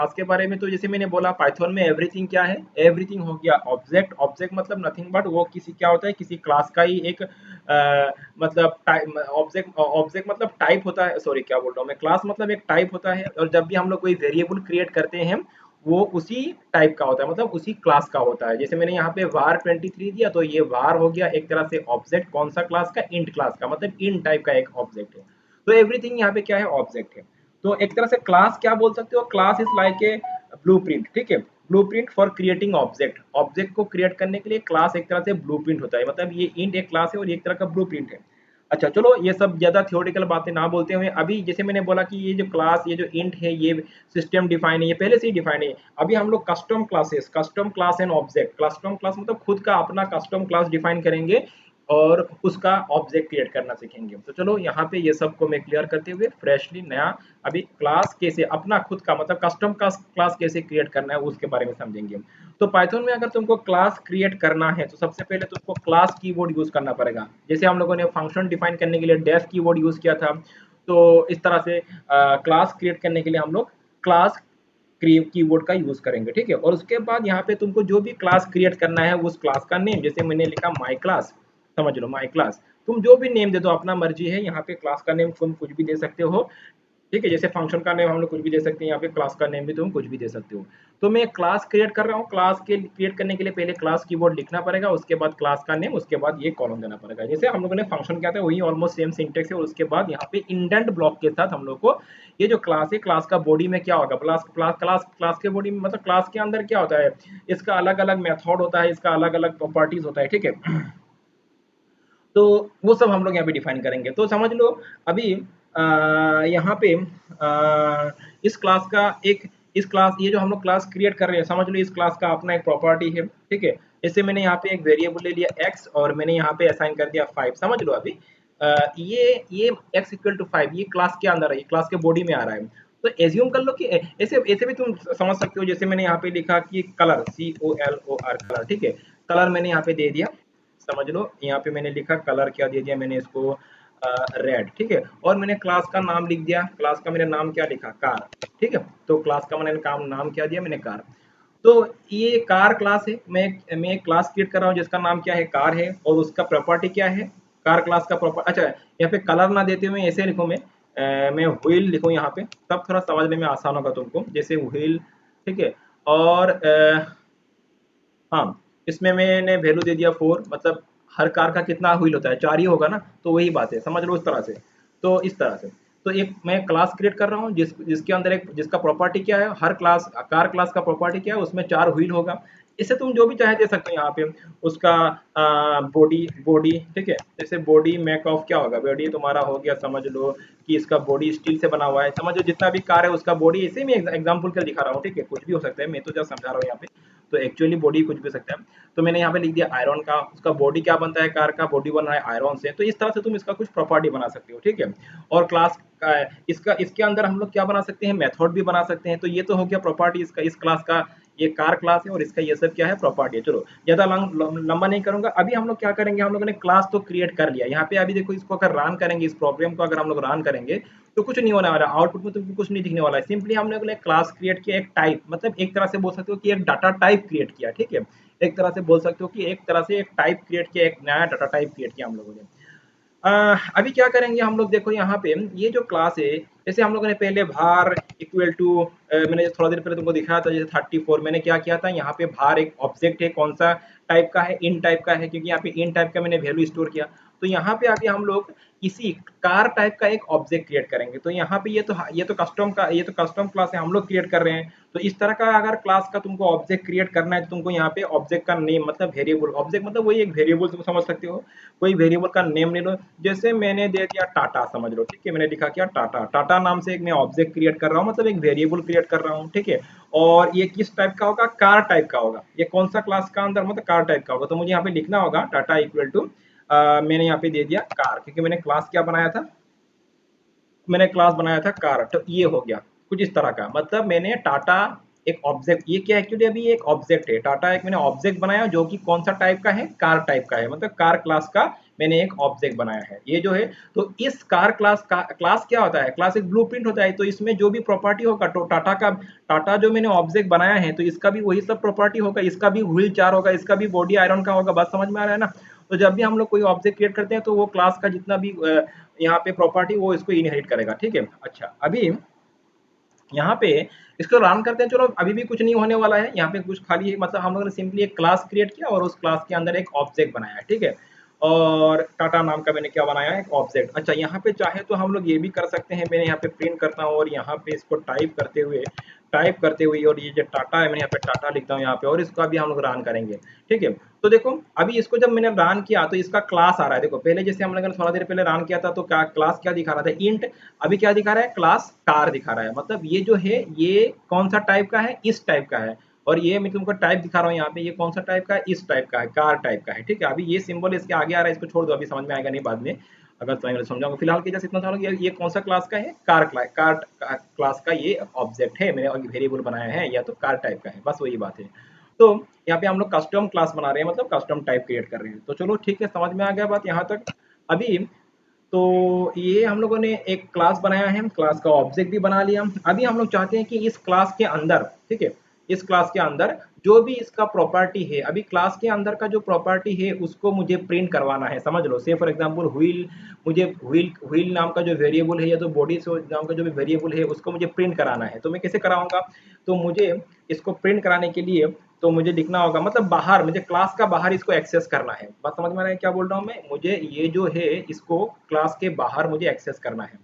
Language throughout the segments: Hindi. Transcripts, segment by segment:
क्लास के बारे में तो जैसे मैंने बोला पाइथन में एवरीथिंग क्या है, एवरीथिंग हो गया ऑब्जेक्ट। ऑब्जेक्ट मतलब नथिंग बट वो किसी क्या होता है, किसी क्लास का ही एक मतलब ऑब्जेक्ट, ऑब्जेक्ट मतलब टाइप होता है, सॉरी क्या बोल रहा हूँ मैं, क्लास मतलब एक टाइप होता है। और जब भी हम लोग कोई वेरिएबल क्रिएट करते हैं वो उसी टाइप का होता है, मतलब उसी क्लास का होता है। जैसे मैंने यहाँ पे var23 दिया तो ये var हो गया एक तरह से ऑब्जेक्ट, कौन सा क्लास का, इंट क्लास का, मतलब इन टाइप का एक ऑब्जेक्ट है। तो एवरीथिंग यहाँ पे क्या है, ऑब्जेक्ट है। तो एक तरह से क्लास क्या बोल सकते हो, class is like a blueprint, ठीक है, blueprint for creating object. Object को क्रिएट करने के लिए क्लास एक तरह से ब्लूप्रिंट होता है, मतलब ये इंट एक क्लास है और ये एक तरह का ब्लूप्रिंट है। अच्छा चलो ये सब ज्यादा थ्योरेटिकल बातें ना बोलते हुए, अभी जैसे मैंने बोला कि ये जो क्लास, ये जो इंट है, ये सिस्टम डिफाइन है, ये पहले से ही डिफाइन है। अभी हम लोग custom classes, custom class and object, custom class मतलब खुद का अपना कस्टम क्लास डिफाइन करेंगे और उसका ऑब्जेक्ट क्रिएट करना सीखेंगे। तो चलो यहाँ पे ये सब को मैं क्लियर करते हुए फ्रेशली नया अभी क्लास कैसे अपना खुद का मतलब कस्टम का क्लास कैसे क्रिएट करना है उसके बारे में समझेंगे। तो पाइथन में अगर तुमको क्लास क्रिएट करना है तो सबसे पहले तुमको क्लास कीवर्ड यूज करना पड़ेगा। जैसे हम लोगों ने फंक्शन डिफाइन करने के लिए डेफ कीवर्ड यूज किया था, तो इस तरह से क्लास क्रिएट करने के लिए हम लोग क्लास कीवर्ड का यूज करेंगे, ठीक है। और उसके बाद यहाँ पे तुमको जो भी क्लास क्रिएट करना है उस क्लास का नेम, जैसे मैंने लिखा माई क्लास, समझ लो माई क्लास, तुम जो भी नेम दे दो अपना मर्जी है। यहाँ पे क्लास का नेम तुम कुछ भी दे सकते हो, ठीक है। जैसे फंक्शन का नेम हम लोग कुछ भी दे सकते हैं, यहाँ पे क्लास का नेम भी तुम कुछ भी दे सकते हो। तो मैं क्लास क्रिएट कर रहा हूँ, क्लास के क्रिएट करने के लिए पहले क्लास कीवर्ड लिखना पड़ेगा, उसके बाद क्लास का नेम, उसके बाद ये कॉलम देना पड़ेगा। जैसे हम लोगों ने फंक्शन किया था वही ऑलमोस्ट सेम सिंटेक्स है। और उसके बाद यहाँ पे इंडेंट ब्लॉक के साथ हम लोग को ये जो क्लास है, क्लास का बॉडी में क्या होगा, क्लास क्लास क्लास क्लास के बॉडी में मतलब क्लास के अंदर क्या होता है, इसका अलग अलग मेथड होता है, इसका अलग अलग प्रॉपर्टीज होता है, ठीक है। तो वो सब हम लोग यहाँ पे डिफाइन करेंगे। तो समझ लो अभी यहाँ पे इस क्लास का एक, इस क्लास ये जो हम लोग क्लास क्रिएट कर रहे हैं, समझ लो इस क्लास का अपना एक प्रॉपर्टी है, ठीक है। जैसे मैंने यहाँ पे एक वेरिएबल ले लिया x और मैंने यहाँ पे असाइन कर दिया 5, समझ लो अभी ये x इक्वल टू 5 ये क्लास के अंदर है, ये क्लास के बॉडी में आ रहा है। तो एज्यूम कर लो कि ऐसे ऐसे भी तुम समझ सकते हो। जैसे मैंने यहाँ पे लिखा कि कलर, COLOR कलर, ठीक है, कलर मैंने यहाँ पे दे दिया, समझ लो यहाँ पे मैंने लिखा कलर क्या दे दिया मैंने इसको रेड, ठीक है। और मैंने क्लास का नाम लिख दिया, क्लास का मैंने नाम क्या लिखा, कार, ठीक है। तो क्लास का मैंने काम नाम क्या दिया मैंने, कार। तो ये कार क्लास है, मैं एक क्लास क्रिएट कर रहा हूँ जिसका नाम क्या है, कार है। और उसका प्रॉपर्टी क्या है, कार क्लास का प्रॉपर्टी। अच्छा यहाँ पे कलर ना देते हुए ऐसे लिखूँ मैं व्हील लिखूँ यहाँ पे, तब थोड़ा समझने में आसान होगा तुमको। जैसे व्हील, ठीक है। और हाँ, इसमें मैंने वैल्यू दे दिया 4, मतलब हर कार का कितना व्हील होता है, 4 ही होगा ना, तो वही बात है, समझ लो इस तरह से। तो इस तरह से तो एक मैं क्लास क्रिएट कर रहा हूँ जिसके अंदर एक, जिसका प्रॉपर्टी क्या है, हर क्लास कार क्लास का प्रॉपर्टी क्या है, उसमें 4 व्हील होगा। इससे तुम जो भी चाहे दे सकते हो यहाँ पे। उसका बॉडी बॉडी, ठीक है। जैसे बॉडी मेक ऑफ क्या होगा, बॉडी तुम्हारा हो गया, समझ लो कि इसका बॉडी स्टील से बना हुआ है, समझ लो जितना भी कार है उसका बॉडी, इसे मैं एग्जाम्पल के दिखा रहा हूँ, ठीक है, कुछ भी हो सकता है, मैं तो जस्ट समझा रहा हूँ यहाँ पे। तो एक्चुअली बॉडी कुछ भी हो सकता है। तो मैंने यहाँ पे लिख दिया आयरन का, उसका बॉडी क्या बनता है, कार का बॉडी बन रहा है आयरन से। तो इस तरह से तुम इसका कुछ प्रॉपर्टी बना सकते हो, ठीक है। और क्लास इसका इसके अंदर हम लोग क्या बना सकते हैं, मेथड भी बना सकते हैं। तो ये तो हो गया प्रॉपर्टी इसका, इस क्लास का, ये कार क्लास है और इसका ये सब क्या है, प्रॉपर्टी है। चलो ज्यादा लंबा नहीं करूंगा। अभी हम लोग क्या करेंगे, हम लोगों ने क्लास तो क्रिएट कर लिया यहाँ पे। अभी देखो इसको अगर रन करेंगे, इस प्रोग्राम को अगर हम लोग रन करेंगे तो कुछ नहीं होने वाला, आउटपुट में तुमको कुछ नहीं दिखने वाला है। सिंपली हम लोगों ने क्लास क्रिएट किया, एक टाइप, मतलब एक तरह से बोल सकते हो कि एक डाटा टाइप क्रिएट किया, ठीक है। एक तरह से बोल सकते हो कि एक तरह से एक टाइप क्रिएट किया, एक नया डाटा टाइप क्रिएट किया हम लोगों ने। अभी क्या करेंगे हम लोग, देखो यहाँ पे ये जो क्लास है, जैसे हम लोगों ने पहले भार इक्वल टू, मैंने थोड़ा देर पहले तुमको दिखाया था जैसे 34, मैंने क्या किया था, यहाँ पे भार एक ऑब्जेक्ट है, कौन सा टाइप का है, इन टाइप का है, क्योंकि यहाँ पे इन टाइप का मैंने वैल्यू स्टोर किया। तो यहाँ पे अभी हम लोग इसी कार टाइप का एक ऑब्जेक्ट क्रिएट करेंगे। तो यहाँ पे ये तो कस्टम का, ये तो कस्टम क्लास है, हम लोग क्रिएट कर रहे हैं। तो इस तरह का अगर क्लास का तुमको ऑब्जेक्ट क्रिएट करना है तो तुमको यहाँ पे ऑब्जेक्ट का नेम, मतलब वेरिएबल, ऑब्जेक्ट मतलब वही एक वेरिएबल तुम समझ सकते हो, कोई वेरिएबल का नेम ले लो। जैसे मैंने दे दिया टाटा, समझ लो, ठीक है, मैंने लिखा क्या, टाटा। टाटा नाम से एक मैं ऑब्जेक्ट क्रिएट कर रहा हूँ, मतलब एक वेरिएबल क्रिएट कर रहा हूँ, ठीक है। और ये किस टाइप का होगा, कार टाइप का होगा। ये कौन सा क्लास का अंदर, मतलब कार टाइप का होगा। तो मुझे यहाँ पे लिखना होगा टाटा इक्वल टू, मैंने यहाँ पे दे दिया कार, क्योंकि मैंने क्लास क्या बनाया था, मैंने क्लास बनाया था कार। तो ये हो गया कुछ इस तरह का, मतलब मैंने टाटा एक ऑब्जेक्ट, ये क्या एक्चुअली अभी एक ऑब्जेक्ट है, टाटा एक मैंने ऑब्जेक्ट बनाया जो कि कौन सा टाइप का है, कार टाइप का है, मतलब कार क्लास का मैंने एक ऑब्जेक्ट बनाया है, ये जो है। तो इस कार क्लास का क्लास क्या होता है, क्लास एक ब्लूप्रिंट होता है। तो इसमें जो भी प्रॉपर्टी होगा, तो टाटा जो मैंने ऑब्जेक्ट बनाया है, तो इसका भी वही सब प्रॉपर्टी होगा, इसका भी व्हील 4 होगा, इसका भी बॉडी आयरन का होगा। बात समझ में आ रहा है ना? तो जब भी हम लोग कोई ऑब्जेक्ट क्रिएट करते हैं, तो वो क्लास का जितना भी यहाँ पे प्रॉपर्टी वो इसको इनहेरिट करेगा, ठीक है। अच्छा, अभी यहाँ पे इसको रन करते हैं। चलो, अभी भी कुछ नहीं होने वाला है, यहाँ पे कुछ खाली है, मतलब हम लोगों ने सिंपली एक क्लास क्रिएट किया और उस क्लास के अंदर एक ऑब्जेक्ट बनाया है, ठीक है। और टाटा नाम का मैंने क्या बनाया है, एक ऑब्जेक्ट। अच्छा, यहाँ पे चाहे तो हम लोग ये भी कर सकते हैं, मैंने यहाँ पे प्रिंट करता हूँ और यहाँ पे इसको टाइप करते हुए और ये जो टाटा है, मैंने यहाँ पे टाटा लिखता हूँ यहाँ पे, और इसका भी हम लोग रन करेंगे, ठीक है। तो देखो, अभी इसको जब मैंने रन किया तो इसका क्लास आ रहा है। देखो, पहले जैसे हम लोगों ने थोड़ा देर पहले रन किया था, तो क्या क्लास क्या दिखा रहा था, इंट। अभी क्या दिखा रहा है, क्लास कार दिखा रहा है। मतलब ये जो है, ये कौन सा टाइप का है, इस टाइप का है। और ये मैं तुमको टाइप दिखा रहा हूँ यहाँ पे, ये कौन सा टाइप का है, इस टाइप का है, कार टाइप का है, ठीक है। अभी ये सिंबल इसके आगे आ रहा है, इसको छोड़ दो, अभी समझ में आएगा नहीं बाद में, अगर तुम्हें समझाऊंगा। फिलहाल के जैसे इतना समझो कि ये कौन सा क्लास का है, कार क्लास का ये ऑब्जेक्ट है, मैंने वेरिएबल बनाया है, या तो कार टाइप का है, बस वही बात है। तो यहाँ पे हम लोग कस्टम क्लास बना रहे हैं, मतलब कस्टम टाइप क्रिएट कर रहे हैं। तो चलो ठीक है, समझ में आ गया बात यहाँ तक। अभी तो ये हम लोगों ने एक क्लास बनाया है, क्लास का ऑब्जेक्ट भी बना लिया। अभी हम लोग चाहते हैं कि इस क्लास के अंदर, ठीक है, इस क्लास के अंदर जो भी इसका प्रॉपर्टी है, अभी क्लास के अंदर का जो प्रॉपर्टी है उसको मुझे प्रिंट करवाना है, समझ लो। से फॉर एग्जांपल व्हील, मुझे व्हील नाम का जो वेरिएबल है, या तो बॉडी नाम का जो भी वेरिएबल है, उसको मुझे प्रिंट कराना है। तो मैं कैसे कराऊंगा, तो मुझे इसको प्रिंट कराने के लिए तो मुझे लिखना होगा, मतलब बाहर, मुझे क्लास का बाहर इसको एक्सेस करना है। बात समझ में आ रहा है क्या बोल रहा हूँ मैं, मुझे ये जो है इसको क्लास के बाहर मुझे एक्सेस करना है।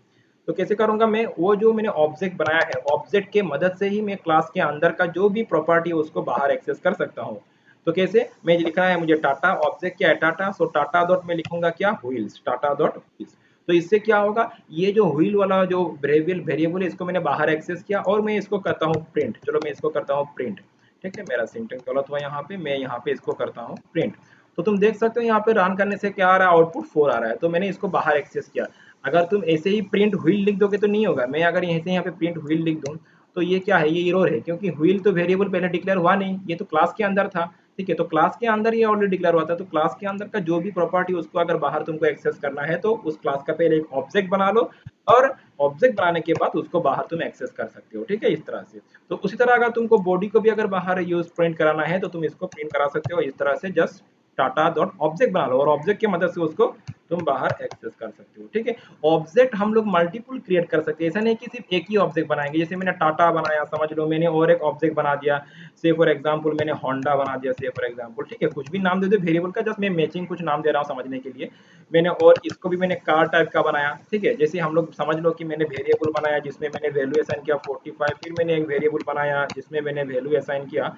तो कैसे करूंगा मैं, वो जो मैंने ऑब्जेक्ट बनाया है, ऑब्जेक्ट के मदद से ही मैं क्लास के अंदर का जो भी प्रॉपर्टी है उसको बाहर एक्सेस कर सकता हूँ। तो कैसे, मैं लिखना है मुझे टाटा, ऑब्जेक्ट क्या है टाटा, सो टाटा डॉट में लिखूंगा क्या, व्हील्स, टाटा डॉट व्हील्स। तो इससे क्या होगा, ये जो व्हील वाला जो वेरिएबल है, इसको मैंने बाहर एक्सेस किया और मैं इसको करता हूँ प्रिंट। चलो मैं इसको करता हूँ प्रिंट, ठीक है। मेरा सिंटेक्स गलत हुआ यहाँ पे, मैं यहाँ पे इसको करता हूँ प्रिंट। तो तुम देख सकते हो यहाँ पे रन करने से क्या आ रहा है, आउटपुट 4 आ रहा है। तो मैंने इसको बाहर एक्सेस किया। अगर तुम ऐसे ही प्रिंट व्हील लिख दोगे तो नहीं होगा। मैं अगर यहीं से यहाँ पे प्रिंट व्हील लिख दूँ, तो ये क्या है, ये एरर है, क्योंकि व्हील तो वेरिएबल पहले डिक्लेयर हुआ नहीं, ये तो क्लास के अंदर था, ठीक है। तो क्लास के अंदर ये ऑलरेडी डिक्लेयर हुआ था, तो क्लास के अंदर का जो भी प्रॉपर्टी उसको अगर बाहर तुमको एक्सेस करना है, तो उस क्लास का पहले एक ऑब्जेक्ट बना लो, और ऑब्जेक्ट बनाने के बाद उसको बाहर तुम एक्सेस कर सकते हो, ठीक है, इस तरह से। तो उसी तरह अगर तुमको बॉडी को भी अगर बाहर यूज प्रिंट कराना है, तो तुम इसको प्रिंट करा सकते हो इस तरह से, जस्ट टाटा डॉट ऑब्जेक्ट बना लो और ऑब्जेक्ट की मदद से उसको तुम बाहर एक्सेस कर सकते हो, ठीक है। ऑब्जेक्ट हम लोग मल्टीपल क्रिएट कर सकते हैं, ऐसा नहीं कि सिर्फ एक ही ऑब्जेक्ट बनाएंगे। जैसे मैंने टाटा बनाया, समझ लो, मैंने और एक ऑब्जेक्ट बना दिया, से फॉर एग्जांपल मैंने होंडा बना दिया, से फॉर एग्जांपल, ठीक है। कुछ भी नाम दे दो वेरिएबल का, जस्ट मैं मैचिंग कुछ नाम दे रहा हूँ समझने के लिए। मैंने और इसको भी मैंने कार टाइप का बनाया, ठीक है। जैसे हम लोग समझ लो कि मैंने वेरिएबल बनाया जिसमें मैंने वैल्यू असाइन किया 45, फिर मैंने एक वेरिएबल बनाया जिसमें मैंने वैल्यू असाइन किया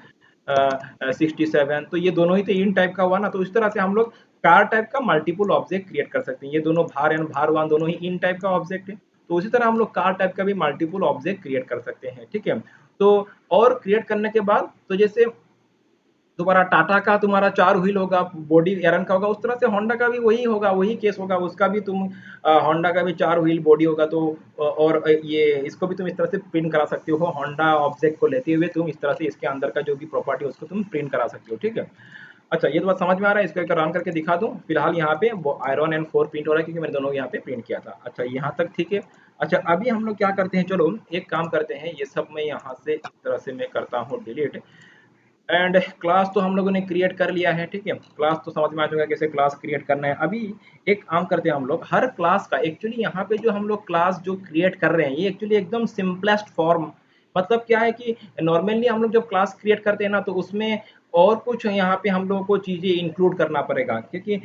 67। तो ये दोनों ही तो इन टाइप का हुआ ना। तो इस तरह से हम लोग कार टाइप का मल्टीपल ऑब्जेक्ट क्रिएट कर सकते हैं। ये दोनों भार एंड भार वन दोनों ही इन टाइप का ऑब्जेक्ट है। तो उसी तरह हम लोग कार टाइप का भी मल्टीपल ऑब्जेक्ट क्रिएट कर सकते हैं, ठीक है। तो और क्रिएट करने के बाद, तो जैसे तुम्हारा टाटा का तुम्हारा 4 व्हील होगा, बॉडी एरन का होगा, उस तरह से होंडा का भी वही होगा, वही केस होगा, उसका भी तुम होंडा का भी 4 व्हील बॉडी होगा। तो और ये इसको भी तुम इस तरह से प्रिंट करा सकते हो, होंडा ऑब्जेक्ट को लेते हुए तुम इस तरह से इसके अंदर का जो भी प्रॉपर्टी है उसको तुम प्रिंट करा सकते हो, ठीक है। अच्छा, ये तो बात समझ में आ रहा है, इसको एक रन करके दिखा दूं। फिलहाल यहाँ पे आयरन एंड 4 प्रिंट हो रहा है, क्योंकि मैंने दोनों यहाँ पे प्रिंट किया था। अच्छा, यहाँ तक ठीक है। अच्छा, अभी हम लोग क्या करते हैं, चलो एक काम करते हैं, ये सब मैं यहाँ से इस तरह से मैं करता हूँ डिलीट। एंड क्लास तो हम लोगों ने क्रिएट कर लिया है, ठीक है। क्लास तो समझ में आ चुका है कैसे क्लास क्रिएट करना है। अभी एक काम करते हैं हम लोग, हर क्लास का एक्चुअली यहाँ पे जो हम लोग क्लास जो क्रिएट कर रहे हैं, ये एक्चुअली एकदम सिंपलेस्ट फॉर्म। मतलब क्या है कि नॉर्मली हम लोग जब क्लास क्रिएट करते हैं ना, तो उसमें और कुछ यहाँ पे हम लोगों को चीजें इंक्लूड करना पड़ेगा, क्योंकि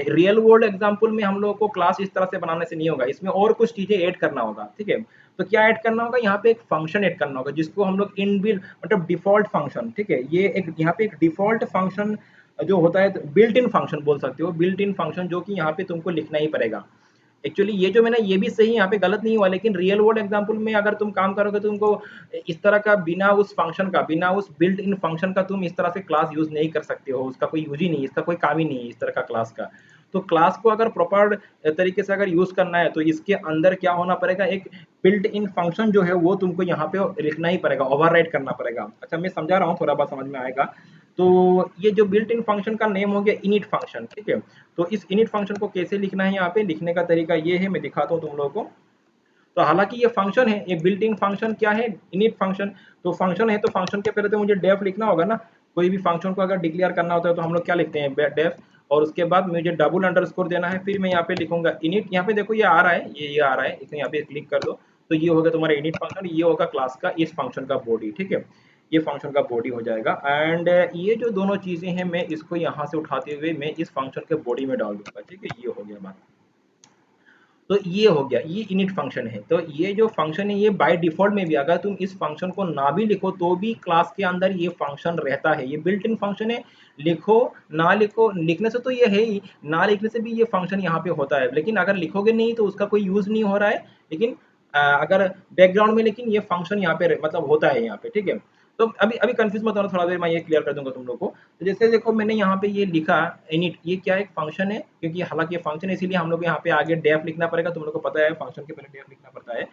रियल वर्ल्ड एग्जांपल में हम लोगों को क्लास इस तरह से बनाने से नहीं होगा, इसमें और कुछ चीजें ऐड करना होगा, ठीक है। तो क्या ऐड करना होगा, यहाँ पे एक फंक्शन ऐड करना होगा जिसको हम लोग इनबिल्ट, मतलब डिफॉल्ट फंक्शन, ठीक है। ये एक यहाँ पे एक डिफॉल्ट फंक्शन जो होता है, बिल्ट इन फंक्शन बोल सकते हो, बिल्ट इन फंक्शन, जो कि यहाँ पे तुमको लिखना ही पड़ेगा। एक्चुअली ये जो मैंने ये भी सही यहाँ पे गलत नहीं हुआ, लेकिन रियल वर्ल्ड एग्जांपल में अगर तुम काम करोगे तो तुमको इस तरह का बिना उस फंक्शन का, बिना उस बिल्ट इन फंक्शन का तुम इस तरह से क्लास यूज नहीं कर सकते हो। उसका कोई यूज ही नहीं है, इसका कोई काम ही नहीं है इस तरह का क्लास का। तो क्लास को अगर प्रॉपर तरीके से अगर यूज करना है, तो इसके अंदर क्या होना पड़ेगा, एक बिल्ट इन फंक्शन जो है वो तुमको यहाँ पे लिखना ही पड़ेगा, ओवरराइड करना पड़ेगा। अच्छा, मैं समझा रहा हूँ, थोड़ा बात समझ में आएगा। तो ये जो बिल्ट इन फंक्शन का नेम हो गया इनिट फंक्शन, ठीक है। तो इस इनिट फंक्शन को कैसे लिखना है, यहाँ पे लिखने का तरीका ये है, मैं दिखाता हूँ तुम लोगों को। तो हालांकि ये फंक्शन है, ये बिल्ट इन फंक्शन क्या है, इनिट फंक्शन। तो फंक्शन है तो फंक्शन के पहले तो मुझे डेफ लिखना होगा ना। कोई भी फंक्शन को अगर डिक्लेयर करना होता है तो हम लोग क्या लिखते हैं, डेफ, और उसके बाद मुझे डबल अंडरस्कोर देना है, फिर मैं यहाँ पे लिखूंगा इनिट। यहाँ पे देखो ये आ रहा है, ये आ रहा है, इसे यहाँ पे क्लिक कर दो, तो ये होगा तुम्हारा इनिट फंक्शन, ये होगा क्लास का इस फंक्शन का बॉडी, ठीक है। ये फंक्शन का बॉडी हो जाएगा। एंड ये जो दोनों चीजें हैं मैं इसको यहाँ से उठाते हुए मैं इस फंक्शन के बॉडी में डाल दूंगा, ठीक है। ये हो गया बात। तो ये हो गया, ये इनिट फंक्शन है। तो ये जो फंक्शन है ये बाय डिफॉल्ट में भी अगर तुम इस फंक्शन को ना भी लिखो तो भी क्लास के अंदर ये फंक्शन रहता है, ये बिल्ट इन फंक्शन है। लिखो ना लिखो, लिखने से तो ये है ही, ना लिखने से भी ये फंक्शन यहाँ पे होता है, लेकिन अगर लिखोगे नहीं तो उसका कोई यूज नहीं हो रहा है। लेकिन अगर बैकग्राउंड में, लेकिन ये फंक्शन यहाँ पे मतलब होता है यहाँ पे, ठीक है। तो अभी अभी कंफ्यूज मत होना, थोड़ा देर मैं ये क्लियर कर दूंगा तुम लोग को। तो जैसे देखो मैंने यहाँ पे ये लिखा इनिट, ये क्या एक फंक्शन है, क्योंकि हालांकि ये फंक्शन है इसीलिए हम लोग यहाँ पे आगे डेफ लिखना पड़ेगा, तुम लोग को पता है फंक्शन के पहले डेफ लिखना पड़ता है।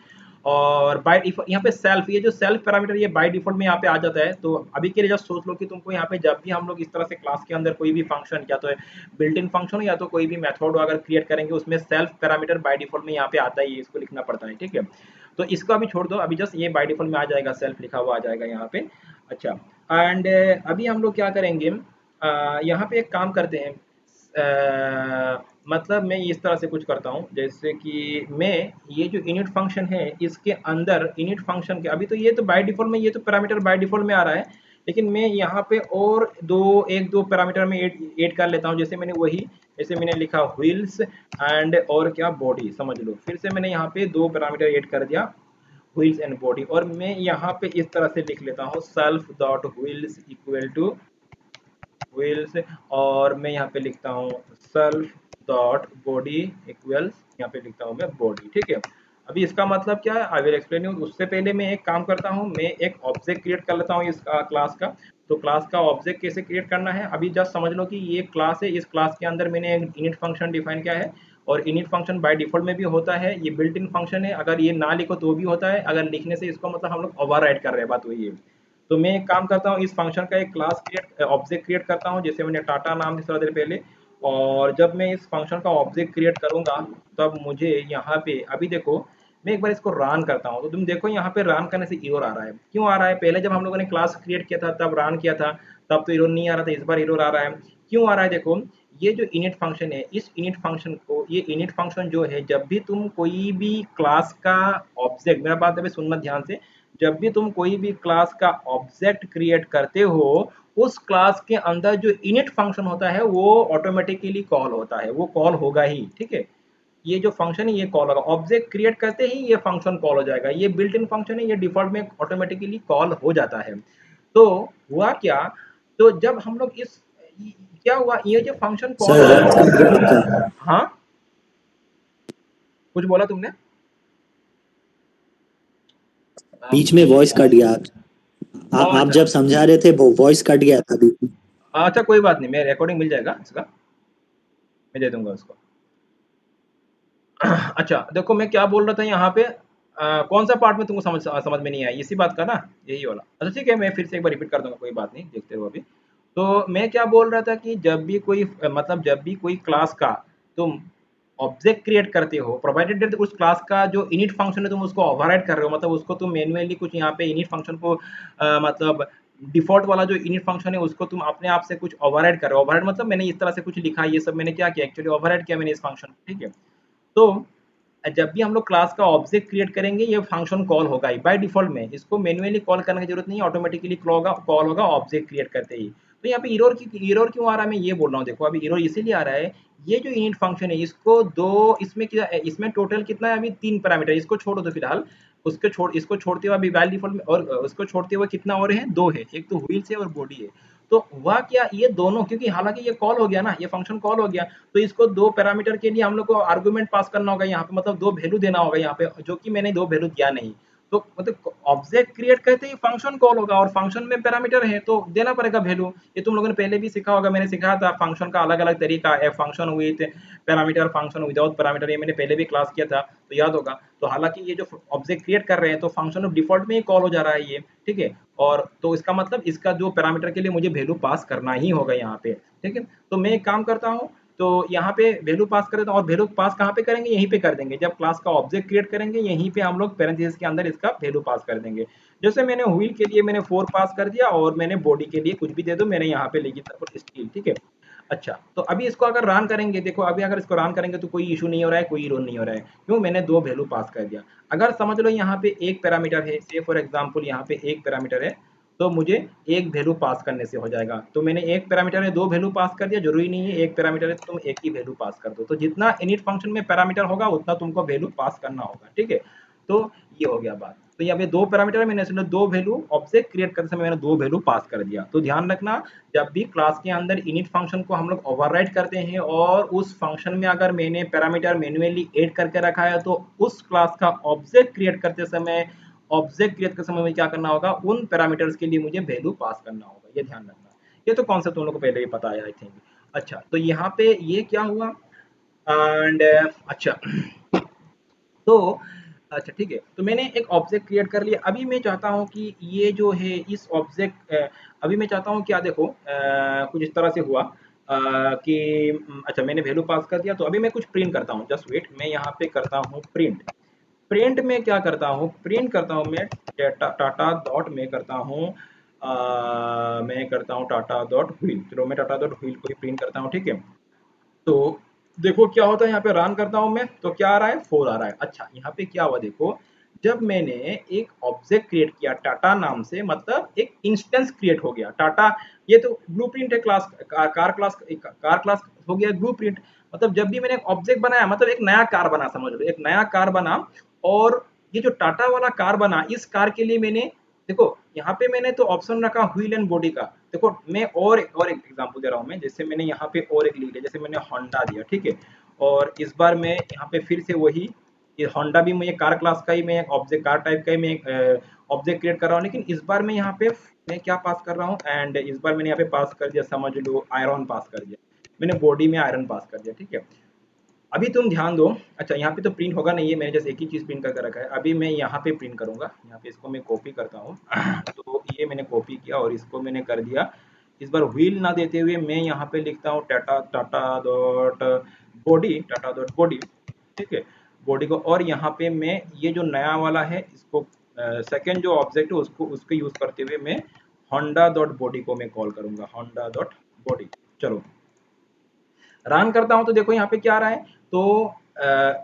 और बाय डिफॉल्ट यहाँ पे सेल्फ, ये जो सेल्फ पैरामीटर ये बाय डिफॉल्ट में यहाँ पे आ जाता है। तो अभी के लिए जस्ट सोच लो कि तुमको यहाँ पे जब भी हम लोग इस तरह से क्लास के अंदर कोई भी फंक्शन, या तो बिल्ट इन फंक्शन हो या तो कोई भी मेथड अगर क्रिएट करेंगे उसमें सेल्फ पैरामीटर बाय डिफॉल्ट में यहाँ पे आता है, इसको लिखना पड़ता है, ठीक है। तो इसको अभी छोड़ दो, अभी जस्ट ये बाय डिफॉल्ट में आ जाएगा, सेल्फ लिखा हुआ आ जाएगा यहाँ पे। अच्छा, एंड अभी हम लोग क्या करेंगे, यहाँ पे एक काम करते हैं। मतलब मैं इस तरह से कुछ करता हूँ, जैसे कि मैं ये जो इनिट फंक्शन है इसके अंदर इनिट फंक्शन के, अभी तो ये तो बाय डिफॉल्ट में ये तो पैरामीटर बाय डिफॉल्ट में आ रहा है, लेकिन मैं यहाँ पे और एक दो पैरामीटर में ऐड कर लेता हूँ। जैसे मैंने वही, जैसे मैंने लिखा व्हील्स एंड और क्या बॉडी, समझ लो, फिर से मैंने यहाँ पे दो पैरामीटर ऐड कर दिया, व्हील्स एंड बॉडी। और मैं यहाँ पे इस तरह से लिख लेता हूँ self dot wheels equal two wheels, और मैं यहाँ पे लिखता हूँ सेल्फ डॉट बॉडी इक्वल्स, यहाँ पे लिखता हूँ मैं बॉडी, ठीक है। अभी इसका मतलब क्या है, आई विल एक्सप्लेन यू। उससे पहले मैं एक काम करता हूँ, मैं एक ऑब्जेक्ट क्रिएट कर लेता हूँ इस क्लास का। तो क्लास का ऑब्जेक्ट कैसे क्रिएट करना है, अभी जस्ट समझ लो कि ये क्लास है, इस क्लास के अंदर मैंने एक इनिट फंक्शन डिफाइन किया है, और इनिट फंक्शन बाय डिफॉल्ट में भी होता है, ये बिल्ट इन फंक्शन है, अगर ये ना लिखो तो भी होता है, अगर लिखने से इसको मतलब हम लोग ओवरराइड कर रहे हैं, बात वही है। तो मैं एक काम करता हूँ, इस फंक्शन का एक क्लास क्रिएट ऑब्जेक्ट क्रिएट करता हूँ, जैसे मैंने टाटा नाम थी थोड़ा देर पहले। और जब मैं इस फंक्शन का ऑब्जेक्ट क्रिएट करूंगा तब मुझे यहाँ पे, अभी देखो मैं एक बार इसको रन करता हूँ, तो तुम देखो यहाँ पे रन करने से एरर आ रहा है। क्यों आ रहा है, पहले जब हम लोगों ने क्लास क्रिएट किया था तब रन किया था तब तो एरर नहीं आ रहा था, इस बार एरर आ रहा है। क्यों आ रहा है, देखो ये जो इनिट फंक्शन है, इस इनिट फंक्शन को, ये इनिट फंक्शन जो है, जब भी तुम कोई भी क्लास का ऑब्जेक्ट, मेरा बात अभी सुनना ध्यान से, जब भी तुम कोई भी क्लास का ऑब्जेक्ट क्रिएट करते हो उस क्लास के अंदर जो इनिट फंक्शन होता है वो ऑटोमेटिकली कॉल होता है, वो कॉल होगा ही, ठीक है। ये जो फंक्शन है ये कॉल होगा, ऑब्जेक्ट क्रिएट करते ही ये फंक्शन कॉल हो जाएगा, ये बिल्ट इन फंक्शन है, ये डिफॉल्ट में ऑटोमेटिकली कॉल हो जाता है। तो हुआ क्या, तो जब हम लोग इस, क्या हुआ, ये जो फंक्शन कॉल सर हो रन रहा कर है, गया क्या? हाँ कुछ बोला तुमने, बीच में वॉइस कट गया। आप अच्छा जब समझा रहे थे वो वॉइस कट गया था बीच में। अच्छा, कोई बात नहीं, मैं रिकॉर्डिंग मिल जाएगा इसका, मैं दे दूंगा उसको। अच्छा देखो मैं क्या बोल रहा था यहाँ पे, कौन सा पार्ट में तुमको समझ समझ में नहीं आया, इसी बात का ना, यही वाला। अच्छा ठीक है, मैं फिर से एक बार रिपीट कर दूंगा, कोई बात नहीं, देखते रहो अभी। तो मैं क्या बोल रहा था कि जब भी कोई मतलब जब भी कोई क्लास का तुम ऑब्जेक्ट क्रिएट करते हो, प्रोवाइडेड दैट उस क्लास का जो इनिट फंक्शन है तुम उसको ओवरराइड कर रहे हो, मतलब उसको तुम मैन्युअली कुछ यहाँ पे इनिट फंक्शन को मतलब डिफॉल्ट वाला जो इनिट फंक्शन है उसको तुम अपने आप से कुछ ओवरराइड कर रहे हो। ओवरराइड मतलब मैंने इस तरह से कुछ लिखा, ये सब मैंने क्या किया, एक्चुअली ओवरराइड किया मैंने इस फंक्शन को, ठीक है। तो जब भी हम लोग क्लास का ऑब्जेक्ट क्रिएट करेंगे ये फंक्शन कॉल होगा ही बाय डिफॉल्ट में, इसको मैन्युअली कॉल करने की जरूरत नहीं है, ऑटोमेटिकली कॉल होगा ऑब्जेक्ट क्रिएट करते ही। तो यहाँ पे एरर क्यों आ रहा है, मैं ये बोल रहा हूँ, देखो अभी एरर इसीलिए आ रहा है, ये जो इनिट फंक्शन है इसको दो, इसमें क्या, इसमें टोटल कितना है, अभी तीन पैरामीटर, इसको छोड़ दो फिलहाल, इसको छोड़ते हुए अभी बाय डिफॉल्ट में, और उसको छोड़ते हुए कितना और है, दो है, एक तो व्हील्स है और बॉडी है। तो हुआ क्या, ये दोनों, क्योंकि हालांकि ये कॉल हो गया ना, ये फंक्शन कॉल हो गया, तो इसको दो पैरामीटर के लिए हम लोग को आर्गुमेंट पास करना होगा यहाँ पे, मतलब दो वैल्यू देना होगा यहाँ पे, जो कि मैंने दो वैल्यू दिया नहीं। तो मतलब ऑब्जेक्ट क्रिएट करते ही फंक्शन कॉल होगा और फंक्शन में पैरामीटर है तो देना पड़ेगा वैल्यू। ये तुम लोगों ने पहले भी सीखा होगा, मैंने सिखाया था फंक्शन का अलग अलग तरीका है, function with parameter, function without parameter, ये मैंने पहले भी क्लास किया था तो याद होगा। तो हालांकि ये जो ऑब्जेक्ट क्रिएट कर रहे हैं तो फंक्शन डिफॉल्ट में ही कॉल हो जा रहा है ये, ठीक है। और तो इसका मतलब इसका जो पैरामीटर के लिए मुझे वैल्यू पास करना ही होगा यहाँ पे, ठीक है। तो मैं एक काम करता हूँ, तो यहाँ पे वैल्यू पास कर देता हूँ और वैल्यू पास कहाँ पे करेंगे, यहीं पे कर देंगे। जब क्लास का ऑब्जेक्ट क्रिएट करेंगे यहीं पे हम लोग पैरेंथेसिस के अंदर इसका वैल्यू पास कर देंगे। जैसे मैंने व्हील के लिए मैंने 4 पास कर दिया और मैंने बॉडी के लिए कुछ भी दे दो, मैंने यहाँ पे लिख दिया स्टील, ठीक है। अच्छा, तो अभी इसको अगर रन करेंगे, देखो अभी अगर इसको रन करेंगे तो कोई इशू नहीं हो रहा है, कोई इरर नहीं हो रहा है। क्यों? मैंने 2 वैल्यू पास कर दिया। अगर समझ लो यहाँ पे एक पैरामीटर है, से फॉर एग्जांपल यहाँ पे एक पैरामीटर है, तो मुझे एक वैल्यू पास करने से हो जाएगा। तो मैंने एक पैरामीटर है 2 वैल्यू पास कर दिया, जरूरी नहीं है एक पैरामीटर है तो तुम एक ही वैल्यू पास कर दो। तो जितना इनिट फंक्शन में पैरामीटर होगा उतना तुमको वैल्यू पास करना होगा, ठीक है। तो ये हो गया बात। तो यहाँ पे 2 पैरामीटर मैंने इसमें 2 वैल्यू ऑब्जेक्ट क्रिएट करते समय मैंने 2 वैल्यू पास कर दिया। तो ध्यान रखना, जब भी क्लास के अंदर इनिट फंक्शन को हम लोग ओवरराइड करते हैं और उस फंक्शन में अगर मैंने पैरामीटर मैन्युअली ऐड करके रखा है तो उस क्लास का ऑब्जेक्ट क्रिएट करते समय, ऑब्जेक्ट क्रिएट करते समय में क्या करना होगा, उन पैरामीटर्स के लिए मुझे वैल्यू पास करना होगा, ये ध्यान रखना। ये तो कॉन्सेप्ट तुम लोग को पहले ही पता है आई थिंक। अच्छा, तो यहाँ पे ये क्या हुआ एंड अच्छा तो अच्छा ठीक है, तो मैंने एक ऑब्जेक्ट क्रिएट कर लिया। अभी मैं चाहता हूँ कि ये जो है इस ऑब्जेक्ट अभी मैं चाहता हूँ क्या, देखो कुछ इस तरह से हुआ कि अच्छा मैंने वैल्यू पास कर दिया, तो अभी मैं कुछ प्रिंट करता हूँ। जस्ट वेट, मैं यहाँ पे करता हूँ प्रिंट। प्रिंट में क्या करता हूँ, प्रिंट करता हूँ मैं टाटा डॉट में करता हूँ मैं करता हूँ टाटा डॉट व्हील। चलो मैं टाटा डॉट व्हील को ही प्रिंट करता हूँ, ठीक है। तो देखो क्या होता है, यहाँ पे रन करता हूँ मैं तो क्या आ रहा है, 4 आ रहा है। अच्छा, यहाँ पे क्या हुआ देखो, जब मैंने एक ऑब्जेक्ट क्रिएट किया टाटा नाम से, मतलब एक इंस्टेंस क्रिएट हो गया टाटा। ये तो ब्लूप्रिंट है, class car class, car class हो गया ब्लूप्रिंट। मतलब जब भी मैंने एक ऑब्जेक्ट बनाया, मतलब एक नया कार बना, समझ लो एक नया कार बना। और ये जो टाटा वाला कार बना, इस कार के लिए मैंने, देखो यहाँ पे मैंने तो ऑप्शन रखा व्हील एंड बॉडी का। देखो मैं और एक एग्जांपल दे रहा हूँ मैं, जैसे मैंने यहाँ पे और एक लिख लिया, जैसे मैंने होंडा दिया, ठीक है। और इस बार मैं यहाँ पे फिर से वही, ये होंडा भी मैं कार क्लास का ही, मैं ऑब्जेक्ट कार टाइप का ही मैं ऑब्जेक्ट क्रिएट कर रहा हूँ। लेकिन इस बार मैं यहाँ पे मैं क्या पास कर रहा हूँ, एंड इस बार मैंने यहाँ पे पास कर दिया, समझ लो आयरन पास कर दिया। मैंने बॉडी में आयरन पास कर दिया, ठीक है। अभी तुम ध्यान दो। अच्छा, यहाँ पे तो प्रिंट होगा नहीं, ये मैंने जैसे एक ही चीज प्रिंट करके रखा है। अभी मैं यहाँ पे प्रिंट करूंगा, यहाँ पे इसको मैं कॉपी करता हूँ तो ये मैंने कॉपी किया और इसको मैंने कर दिया। इस बार व्हील ना देते हुए मैं यहाँ पे लिखता हूँ Tata Tata dot body, Tata dot body, ठीक है। बॉडी को, और यहाँ पे मैं ये जो नया वाला है इसको सेकेंड जो ऑब्जेक्ट है उसको उसको यूज करते हुए मैं होंडा डॉट बॉडी को मैं कॉल करूंगा, होंडा डॉट बॉडी। चलो रन करता हूँ तो देखो यहाँ पे क्या आ रहा है, तो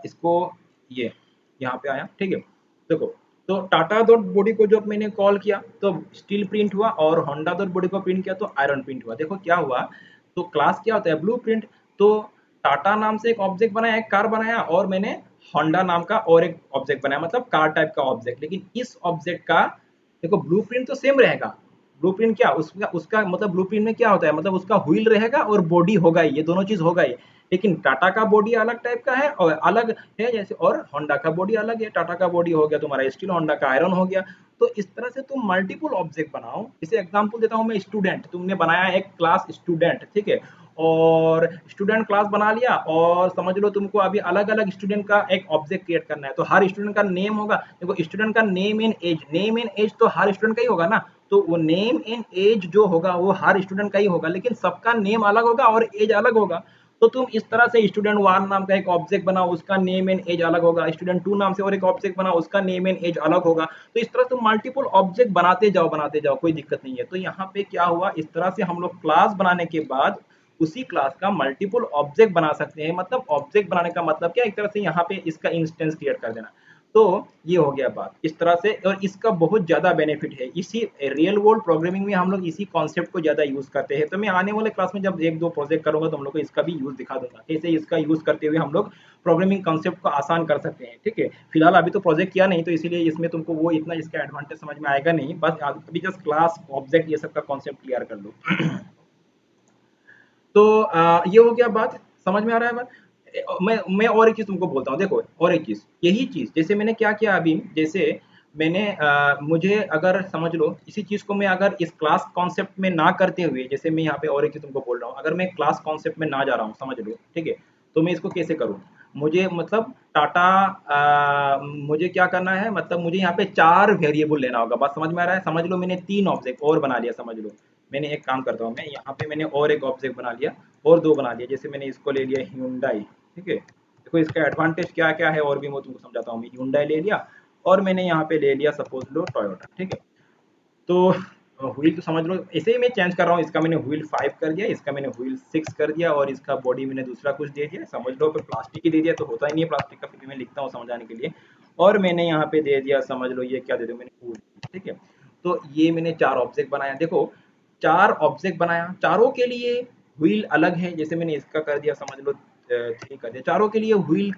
इसको ये यहाँ पे आया, ठीक है। देखो, तो टाटा डॉट बॉडी को जब मैंने कॉल किया तो स्टील प्रिंट हुआ, और होंडा डॉट बॉडी को प्रिंट किया तो आयरन प्रिंट हुआ। देखो क्या हुआ, तो क्लास क्या होता है, ब्लू प्रिंट। तो टाटा नाम से एक ऑब्जेक्ट बनाया, एक कार बनाया, और मैंने होंडा नाम का और एक ऑब्जेक्ट बनाया, मतलब कार टाइप का ऑब्जेक्ट। लेकिन इस ऑब्जेक्ट का देखो ब्लूप्रिंट तो सेम रहेगा। ब्लूप्रिंट क्या, उसका उसका मतलब ब्लूप्रिंट में क्या होता है, मतलब उसका व्हील रहेगा और बॉडी होगा ही, ये दोनों चीज होगा ही। लेकिन टाटा का बॉडी अलग टाइप का है और अलग है जैसे, और होंडा का बॉडी अलग है। टाटा का बॉडी हो गया तुम्हारा स्टील, होंडा का आयरन हो गया। तो इस तरह से तुम मल्टीपल ऑब्जेक्ट बनाओ। जैसे एग्जांपल देता हूं मैं, स्टूडेंट, तुमने बनाया एक क्लास स्टूडेंट, ठीक है। और स्टूडेंट क्लास बना लिया, और समझ लो तुमको अभी अलग अलग स्टूडेंट का एक ऑब्जेक्ट क्रिएट करना है। तो हर स्टूडेंट का नेम होगा, देखो स्टूडेंट का name and age, name and age तो हर स्टूडेंट का ही होगा ना। तो वो नेम एंड एज जो होगा वो हर स्टूडेंट का ही होगा, लेकिन सबका नेम अलग होगा और एज अलग होगा। तो तुम इस तरह से स्टूडेंट वन नाम का एक ऑब्जेक्ट बनाओ, उसका नेम एंड एज अलग होगा। स्टूडेंट टू नाम से और एक ऑब्जेक्ट बनाओ, उसका नेम एंड एज अलग होगा। तो इस तरह से मल्टीपल ऑब्जेक्ट बनाते जाओ, कोई दिक्कत नहीं है। तो यहाँ पे क्या हुआ, इस तरह से हम लोग क्लास बनाने के बाद उसी क्लास का मल्टीपल ऑब्जेक्ट बना सकते हैं। मतलब ऑब्जेक्ट बनाने का मतलब क्या, एक तरह से यहाँ पे इसका इंस्टेंस क्रिएट कर देना। तो ये हो गया बात इस तरह से, और इसका बहुत ज्यादा बेनिफिट है। इसी रियल वर्ल्ड प्रोग्रामिंग में हम लोग इसी कॉन्सेप्ट को ज्यादा यूज करते हैं। तो मैं आने वाले क्लास में जब एक दो प्रोजेक्ट करूंगा तो हम लोग को इसका भी यूज दिखा दूंगा, कैसे इसका यूज करते हुए हम लोग प्रोग्रामिंग कॉन्सेप्ट को आसान कर सकते हैं, ठीक है। फिलहाल अभी तो प्रोजेक्ट किया नहीं, तो इसीलिए इसमें तुमको वो इतना इसका एडवांटेज समझ में आएगा नहीं। बस अभी जस्ट क्लास ऑब्जेक्ट ये सब का कॉन्सेप्ट क्लियर कर लो तो ये हो गया बात, समझ में आ रहा है बात। मैं और एक चीज तुमको बोलता हूँ, देखो और एक चीज, यही चीज जैसे मैंने क्या किया अभी, जैसे मैंने मुझे अगर समझ लो इसी चीज़ को मैं अगर इस क्लास कॉन्सेप्ट में ना करते हुए, जैसे मैं यहाँ पे और एक चीज़ तुमको बोल रहा हूँ, अगर मैं क्लास कॉन्सेप्ट में ना जा रहा हूँ, समझ लो, ठीक है? तो मैं इसको कैसे करूँ? मुझे मतलब टाटा मुझे क्या करना है, मतलब मुझे यहाँ पे 4 वेरिएबल लेना होगा, बात समझ में आ रहा है? समझ लो मैंने 3 ऑब्जेक्ट और बना लिया, समझ लो। मैंने एक काम करता हूँ, मैं यहाँ पे मैंने और एक ऑब्जेक्ट बना लिया और 2 बना लिया, जैसे मैंने इसको ले लिया ह्यूंडई, ठीक है? देखो इसका एडवांटेज क्या-क्या है और भी मैं तुमको समझाता हूँ। मैं ह्यूंडई ले लिया और मैंने यहाँ पे ले लिया सपोज लो टोयोटा, ठीक है? तो व्हील तो समझ लो ऐसे ही मैं चेंज कर रहा हूँ, इसका मैंने व्हील 5 कर दिया, इसका मैंने व्हील 6 कर दिया और इसका बॉडी मैंने दूसरा कुछ दे दिया, समझ लो फिर प्लास्टिक ही दे दिया, तो होता ही नहीं है प्लास्टिक का, फिर भी मैं लिखता हूँ समझाने के लिए। और मैंने यहाँ पे दे दिया, समझ लो ये क्या दे दूँ मैंने, वुड, ठीक है? तो ये मैंने 4 ऑब्जेक्ट बनाया, देखो 4 ऑब्जेक्ट बनाया, चारों के लिए व्हील अलग है, जैसे मैंने इसका कर दिया समझ लो 3 कर दिया, चारों के लिए व्हील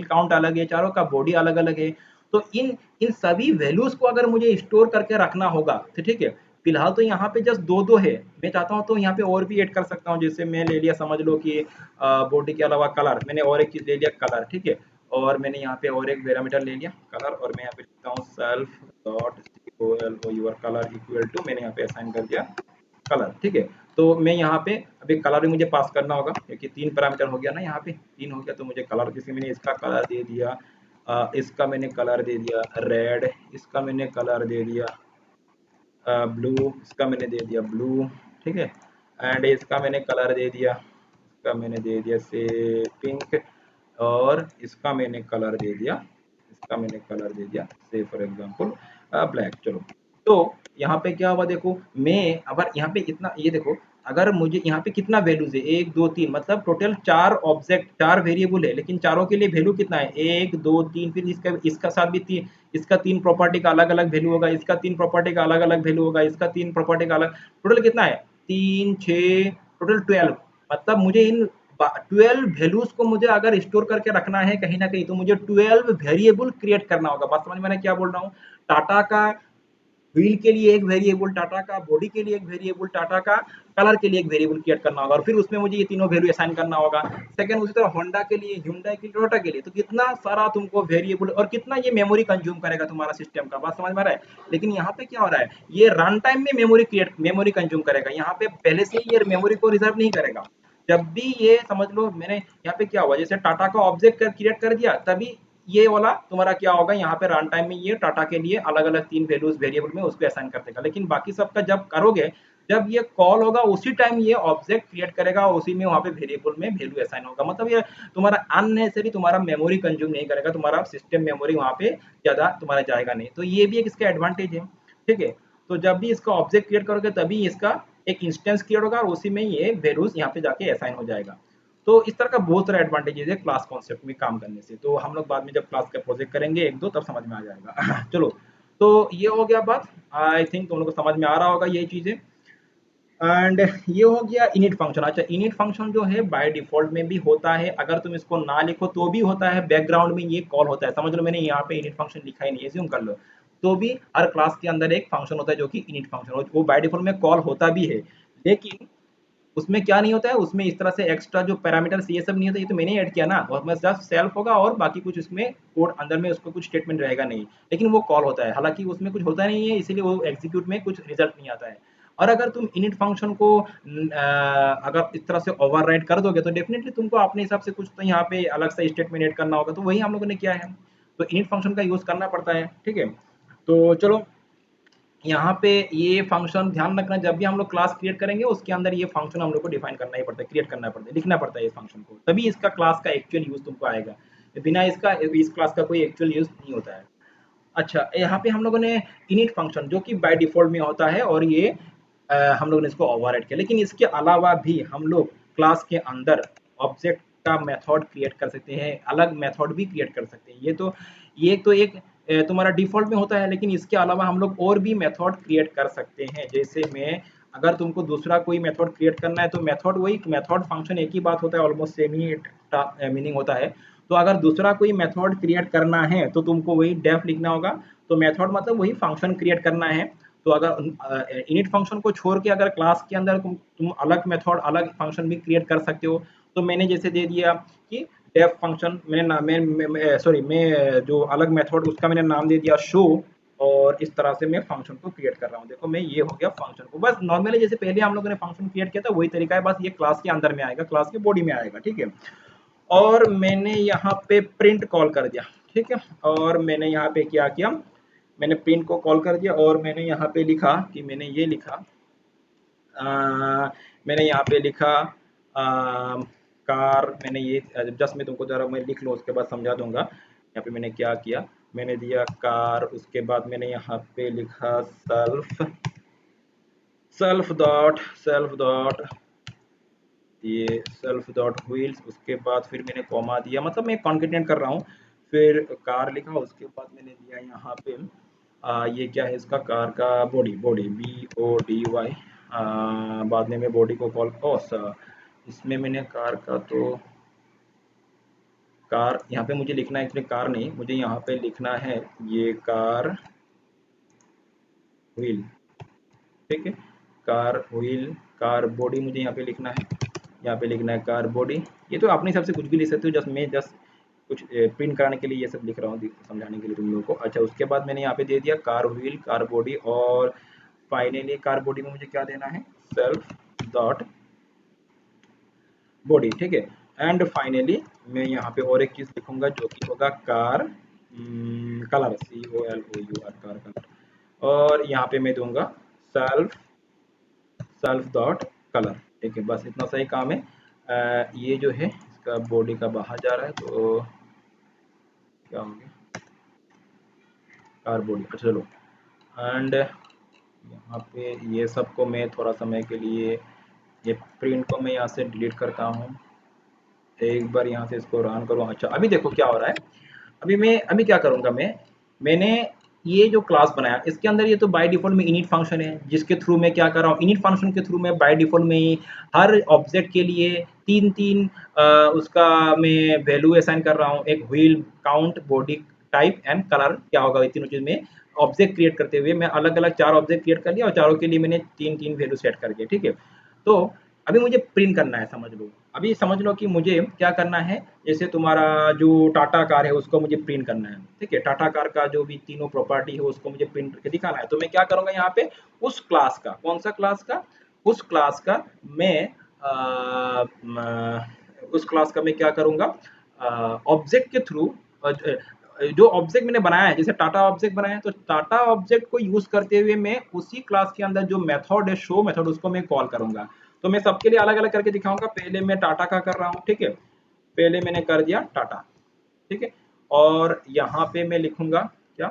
काउंट अलग है, चारों का बॉडी अलग-अलग है। तो इन इन सभी वैल्यूज़ को अगर मुझे स्टोर करके रखना होगा, तो ठीक है? फिलहाल तो यहाँ पे जस्ट 2-2 है, मैं चाहता हूँ तो यहाँ पे और भी ऐड कर सकता हूँ, जैसे मैं ले लिया समझ लो कि बॉडी के अलावा कलर, मैंने और एक चीज़ ले लिया कलर, ठीक है? और मैंने यहाँ पे और एक पैरामीटर ले लिया कलर और मैं यहाँ पे लिखता हूँ self dot COLO your colour equal to, मैंने यहाँ पे असाइन कर दिया कलर, ठीक है? तो मैं यहाँ पे अभी कलर भी मुझे पास करना होगा क्योंकि 3 पैरामीटर हो गया ना, यहाँ पे 3 हो गया, तो मुझे कलर, जैसे मैंने इसका कलर दे दिया इसका मैंने कलर दे दिया रेड, इसका मैंने कलर दे दिया ब्लू, इसका मैंने दे दिया ब्लू, ठीक है? एंड इसका मैंने कलर दे दिया, इसका मैंने दे दिया से पिंक और इसका मैंने कलर दे दिया, इसका मैंने कलर दे दिया से फॉर एग्जांपल ब्लैक। चलो, तो यहाँ पे क्या हुआ देखो, मैं अगर यहाँ पे इतना ये देखो, अगर मुझे यहाँ पे कितना वैल्यूज है 1 2 3, मतलब टोटल 4 ऑब्जेक्ट 4 वेरिएबल है, लेकिन चारों के लिए वैल्यू कितना है 1 2 3, फिर इसका इसका साथ भी 3, इसका 3 प्रॉपर्टी का अलग अलग वैल्यू होगा, इसका 3 प्रॉपर्टी का अलग अलग वैल्यू होगा, इसका 3 प्रॉपर्टी का अलग, टोटल कितना है 3 6, टोटल 12, मतलब मुझे इन 12 वैल्यूज को मुझे अगर स्टोर करके रखना है कहीं ना कहीं, तो मुझे 12 वेरिएबल क्रिएट करना होगा। बात समझ में मैंने क्या बोल रहा हूँ? टाटा का व्हील के लिए एक वेरिएबल, टाटा का बॉडी के लिए एक वेरिएबल, टाटा का कलर के लिए एक वेरिएबल क्रिएट करना होगा और फिर उसमें मुझे ये तीनों वैल्यू असाइन करना होगा। सेकंड उसी तरह होंडा के लिए, hyundai के लिए, टोयोटा के लिए, तो कितना सारा तुमको वेरिएबल और कितना ये मेमोरी कंज्यूम करेगा तुम्हारा सिस्टम का, बात समझ में आ रहा है? लेकिन यहाँ पे क्या हो रहा है, ये रन टाइम में मेमोरी कंज्यूम करेगा, यहाँ पे पहले से ही ये मेमोरी को रिजर्व नहीं करेगा। जब भी ये समझ लो मैंने यहाँ पे क्या हुआ, जैसे टाटा का ऑब्जेक्ट क्रिएट कर दिया, तभी ये वाला तुम्हारा क्या होगा, यहाँ पे रन टाइम में ये टाटा के लिए अलग अलग 3 वैल्यूज वेरिएबल में उसको असाइन कर देगा, लेकिन बाकी सबका जब करोगे, जब ये कॉल होगा उसी टाइम ये ऑब्जेक्ट क्रिएट करेगा और उसी में वहाँ पे वेरिएबल में वैल्यू असाइन होगा, मतलब ये तुम्हारा अननेसेसरी तुम्हारा मेमोरी कंज्यूम नहीं करेगा, तुम्हारा सिस्टम मेमोरी वहाँ पे ज्यादा तुम्हारा जाएगा नहीं, तो ये भी एक इसका एडवांटेज है, ठीक है? तो जब भी इसका ऑब्जेक्ट क्रिएट करोगे तभी इसका एक इंस्टेंस क्रिएट होगा और उसी में ये वैल्यूज यहाँ पे जाके असाइन हो जाएगा। तो इस तरह का बहुत सारा एडवांटेजेस है क्लास कॉन्सेप्ट में काम करने से, तो हम लोग बाद में जब क्लास का प्रोजेक्ट करेंगे एक दो तब समझ में आ जाएगा। चलो, तो ये हो गया बात, आई थिंक तुम लोग को समझ में आ रहा होगा ये चीजें। एंड ये हो गया इनिट फंक्शन। अच्छा, इनिट फंक्शन जो है बाय डिफॉल्ट में भी होता है, अगर तुम इसको ना लिखो तो भी होता है, बैकग्राउंड में ये कॉल होता है, समझ लो मैंने यहाँ पे इनिट फंक्शन लिखा ही नहीं, एज्यूम कर लो, तो भी हर क्लास के अंदर एक फंक्शन होता है जो कि इनिट फंक्शन, वो बाय डिफॉल्ट में कॉल होता भी है, लेकिन उसमें क्या नहीं होता है, उसमें इस तरह से एक्स्ट्रा जो पैरामीटर्स ये सब नहीं होता, ये तो मैंने ऐड किया ना, और बस जस्ट सेल्फ होगा और बाकी कुछ उसमें कोड अंदर में उसको कुछ स्टेटमेंट रहेगा नहीं, लेकिन वो कॉल होता है, हालांकि उसमें कुछ होता नहीं है, इसीलिए वो एग्जीक्यूट में कुछ रिजल्ट नहीं आता है। और अगर तुम इनिट फंक्शन को अगर इस तरह से ओवरराइड कर दोगे तो डेफिनेटली तुमको अपने हिसाब से कुछ तो यहाँ पे अलग सा स्टेटमेंट ऐड करना होगा, तो वही हम लोगों ने किया है, तो इनिट फंक्शन का यूज करना पड़ता है, ठीक है? तो चलो, यहाँ पे ये फंक्शन ध्यान रखना, जब भी हम लोग क्लास क्रिएट करेंगे उसके अंदर ये फंक्शन हम लोग को डिफाइन करना ही पड़ता है, क्रिएट करना पड़ता है, लिखना पड़ता है इस फंक्शन को, तभी इसका क्लास का एक्चुअल यूज तुमको आएगा, बिना इसका इस क्लास का कोई एक्चुअल यूज नहीं होता है। अच्छा, यहाँ पे हम लोगों ने इनिट फंक्शन जो कि बाय डिफॉल्ट में होता है और ये हम लोगों ने इसको ओवरराइड किया, लेकिन इसके अलावा भी हम लोग क्लास के अंदर ऑब्जेक्ट का मेथड क्रिएट कर सकते हैं, अलग मेथड भी क्रिएट कर सकते हैं, ये तो एक तुम्हारा डिफॉल्ट में होता है, लेकिन इसके अलावा हम लोग और भी मेथड क्रिएट कर सकते हैं, जैसे मैं अगर तुमको दूसरा कोई मेथड क्रिएट करना है तो मेथड वही मेथड फंक्शन एक ही बात होता है, ऑलमोस्ट सेम ही मीनिंग होता है। तो अगर दूसरा कोई मेथड क्रिएट करना है तो तुमको वही डेफ लिखना होगा, तो मेथड मतलब वही फंक्शन क्रिएट करना है। तो अगर इनिट फंक्शन को छोड़ के अगर क्लास के अंदर तुम अलग मेथड अलग फंक्शन भी क्रिएट कर सकते हो, तो मैंने जैसे दे दिया कि डेफ फंक्शन, मैंने सॉरी मैं जो अलग मेथड उसका मैंने नाम दे दिया शो, और इस तरह से मैं फंक्शन को क्रिएट कर रहा हूँ। देखो मैं ये हो गया फंक्शन को, बस नॉर्मली जैसे पहले हम लोगों ने फंक्शन क्रिएट किया था वही तरीका है, बस ये क्लास के अंदर में आएगा, क्लास के बॉडी में आएगा, ठीक है। और मैंने यहाँ पे प्रिंट कॉल कर दिया, ठीक है। और मैंने यहाँ पे क्या किया, मैंने प्रिंट को कॉल कर दिया और मैंने यहाँ पे लिखा कि मैंने ये लिखा मैंने यहाँ पे लिखा कार, मैंने ये जस्ट मैं तुमको जरा मैं लिख लूँ उसके बाद समझा दूंगा। यहाँ पे मैंने क्या किया, मैंने दिया कार, उसके बाद मैंने यहाँ पे लिखा सेल्फ डॉट ये सेल्फ डॉट व्हील्स, उसके बाद फिर मैंने कॉमा दिया, मतलब मैं कॉन्केटेनेट कर रहा हूँ। फिर कार लिखा, उसके बाद मैंने दिया यहाँ पे ये क्या है इसका, कार का बॉडी, बॉडी BODY, बाद में मैं बॉडी को कॉल इसमें मैंने कार का, तो कार यहाँ पे मुझे लिखना है, एक्चुअली कार नहीं, मुझे यहाँ पे लिखना है ये कार व्हील, ठीक है। कार व्हील, कार बॉडी मुझे यहाँ पे लिखना है, यहाँ पे लिखना है कार बॉडी। ये तो अपने हिसाब से कुछ भी लिख सकते हो, जस्ट कुछ प्रिंट कराने के लिए ये सब लिख रहा हूँ, समझाने के लिए तुम लोगों को। अच्छा, उसके बाद मैंने यहाँ पे दे दिया कार व्हील, कार बॉडी, और फाइनली कार बॉडी में मुझे क्या देना है, सेल्फ डॉट बॉडी, ठीक है। एंड फाइनली मैं यहाँ पे और एक चीज लिखूंगा जो कि होगा car colour, COLOUR, car colour, और यहाँ पे मैं दूंगा सेल्फ डॉट कलर, ठीक है। बस इतना सही काम है। ये जो है इसका बॉडी का बाहर जा रहा है, तो क्या हो गया, कार बॉडी, अच्छा चलो। एंड यहाँ पे ये सबको मैं थोड़ा समय के लिए, ये प्रिंट को मैं यहाँ से डिलीट करता हूँ, एक बार यहाँ से इसको रन करूँ। अच्छा, अभी देखो क्या हो रहा है, अभी क्या करूँगा मैंने ये जो क्लास बनाया इसके अंदर ये तो बाय डिफॉल्ट में इनिट फंक्शन है, जिसके थ्रू मैं क्या कर रहा हूँ, इनिट फंक्शन के थ्रू मैं बाय डिफॉल्ट में ही हर ऑब्जेक्ट के लिए तीन उसका मैं वैल्यू असाइन कर रहा हूँ, एक wheel, count, body type and colour. क्या होगा, ये तीनों चीज में ऑब्जेक्ट क्रिएट करते हुए मैं अलग अलग 4 ऑब्जेक्ट क्रिएट कर लिया और चारों के लिए मैंने तीन वैल्यू सेट करके, ठीक है। तो अभी मुझे प्रिंट करना है, समझ लो, अभी समझ लो कि मुझे क्या करना है, जैसे तुम्हारा जो टाटा कार है उसको मुझे प्रिंट करना है, ठीक है। टाटा कार का जो भी तीनों प्रॉपर्टी है उसको मुझे प्रिंट करके दिखाना है, तो मैं क्या करूंगा यहाँ पे, उस क्लास का, कौन सा क्लास का, उस क्लास का मैं उस क्लास का मैं क्या करूंगा, ऑब्जेक्ट के थ्रू जो ऑब्जेक्ट मैंने बनाया है, जैसे टाटा ऑब्जेक्ट बनाया है, तो टाटा ऑब्जेक्ट को यूज करते हुए मैं उसी क्लास के अंदर जो मेथड है, शो मेथड, उसको मैं कॉल करूंगा। तो मैं सबके लिए अलग अलग करके दिखाऊंगा। पहले मैं टाटा का कर रहा हूँ, ठीक है, पहले मैंने कर दिया टाटा, ठीक है। और यहाँ पे मैं लिखूंगा क्या,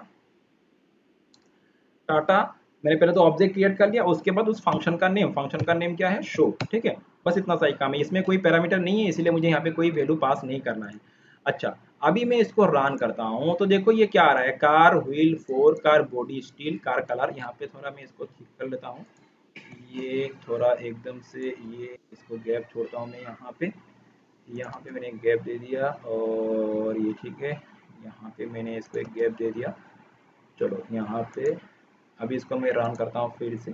टाटा, मैंने पहले तो ऑब्जेक्ट क्रिएट कर लिया, उसके बाद उस फंक्शन का नेम क्या है, शो, ठीक है। बस इतना सा ही काम है, इसमें कोई पैरामीटर नहीं है, इसलिए मुझे यहाँ पे कोई वैल्यू पास नहीं करना है। अच्छा, अभी मैं इसको रन करता हूँ, तो देखो ये क्या आ रहा है, car wheel 4, car body steel, car colour. यहाँ पे थोड़ा मैं इसको ठीक कर लेता हूँ, ये थोड़ा एकदम से, ये इसको गैप छोड़ता हूँ मैं यहाँ पे मैंने एक गैप दे दिया, और ये ठीक है, यहाँ पे मैंने इसको एक गैप दे दिया। चलो यहाँ पे अभी इसको मैं रन करता हूँ फिर से,